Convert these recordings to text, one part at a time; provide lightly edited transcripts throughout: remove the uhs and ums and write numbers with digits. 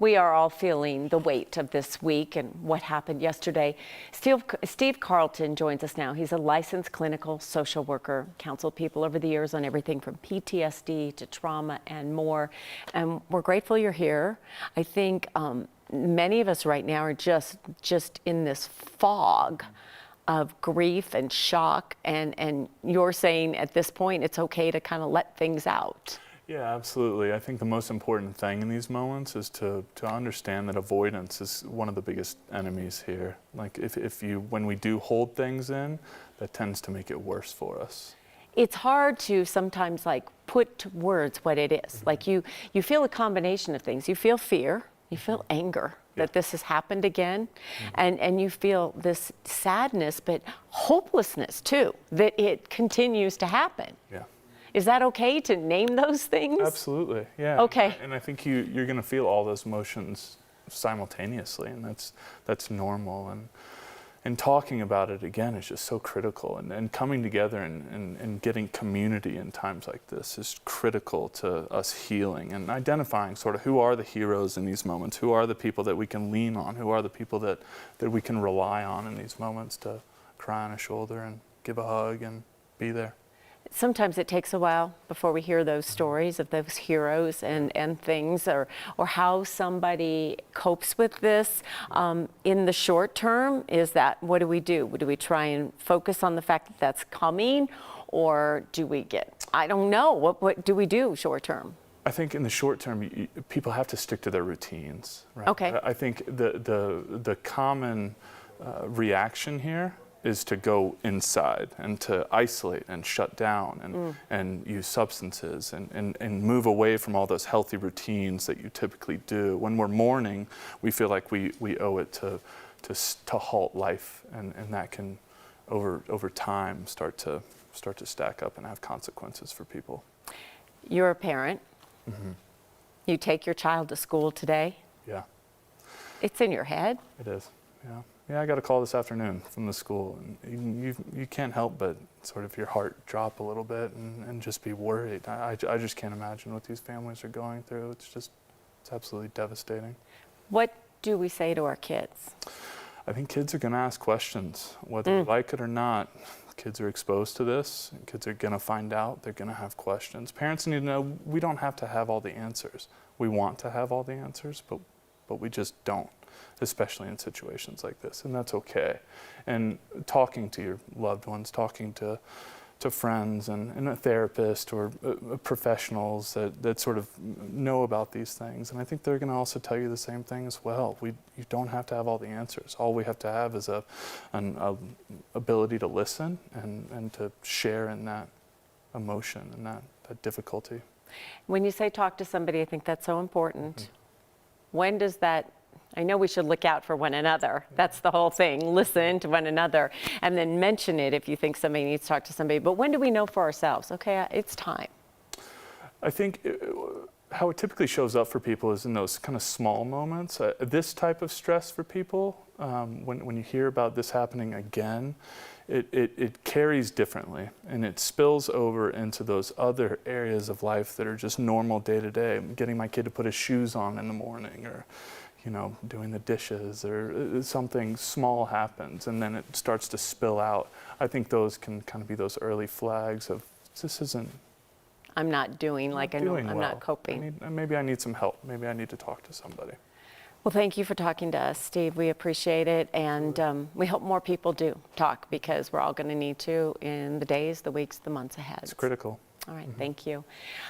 We are all feeling the weight of this week and what happened yesterday. Steve Carlton joins us now. He's a licensed clinical social worker, counseled people over the years on everything from PTSD to trauma and more. And we're grateful you're here. I think many of us right now are just in this fog of grief and shock. And you're saying at this point it's okay to kind of let things out. Yeah, absolutely. I think the most important thing in these moments is to understand that avoidance is one of the biggest enemies here. Like when we do hold things in, that tends to make it worse for us. It's hard to sometimes like put to words what it is. Mm-hmm. Like you feel a combination of things. You feel fear, you feel anger that this has happened again, and you feel this sadness, but hopelessness too, that it continues to happen. Yeah. Is that okay to name those things? Absolutely, yeah. Okay. And I think you're going to feel all those emotions simultaneously, and that's normal. And talking about it again is just so critical. And coming together and getting community in times like this is critical to us healing and identifying sort of who are the heroes in these moments, who are the people that we can lean on, who are the people that we can rely on in these moments to cry on a shoulder and give a hug and be there. Sometimes it takes a while before we hear those stories of those heroes and things, or how somebody copes with this. In the short term, what do we do? Do we try and focus on the fact that that's coming, or do we I don't know, what do we do short term? I think in the short term, people have to stick to their routines. Right? Okay. I think the common reaction here is to go inside and to isolate and shut down and use substances and move away from all those healthy routines that you typically do. When we're mourning, we feel like we owe it to halt life, and that can over time start to stack up and have consequences for people. You're a parent. Mm-hmm. You take your child to school today. Yeah. It's in your head. It is, yeah. Yeah, I got a call this afternoon from the school, and you can't help but sort of your heart drop a little bit and just be worried. I just can't imagine what these families are going through. It's absolutely devastating. What do we say to our kids? I think kids are going to ask questions, whether they like it or not. Kids are exposed to this, and kids are going to find out. They're going to have questions. Parents need to know we don't have to have all the answers. We want to have all the answers, but we just don't, especially in situations like this, and that's okay. And talking to your loved ones, talking to friends and a therapist or professionals that sort of know about these things, and I think they're going to also tell you the same thing as well. You don't have to have all the answers. All we have to have is an ability to listen and to share in that emotion and that difficulty. When you say talk to somebody, I think that's so important. Mm-hmm. When does that, I know we should look out for one another. That's the whole thing. Listen to one another and then mention it if you think somebody needs to talk to somebody. But when do we know for ourselves, okay, it's time? I think how it typically shows up for people is in those kind of small moments. This type of stress for people, when you hear about this happening again, it carries differently, and it spills over into those other areas of life that are just normal day to day. Getting my kid to put his shoes on in the morning, or doing the dishes, or something small happens, and then it starts to spill out. I think those can kind of be those early flags of this isn't. I'm not doing like I'm well. not coping. Maybe I need some help. Maybe I need to talk to somebody. Well, thank you for talking to us, Steve. We appreciate it, and we hope more people do talk, because we're all going to need to in the days, the weeks, the months ahead. It's critical. All right, thank you.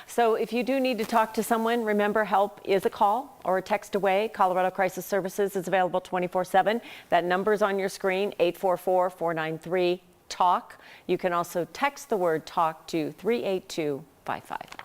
So if you do need to talk to someone, remember, help is a call or a text away. Colorado Crisis Services is available 24/7. That number's on your screen, 844-493-TALK. You can also text the word TALK to 38255.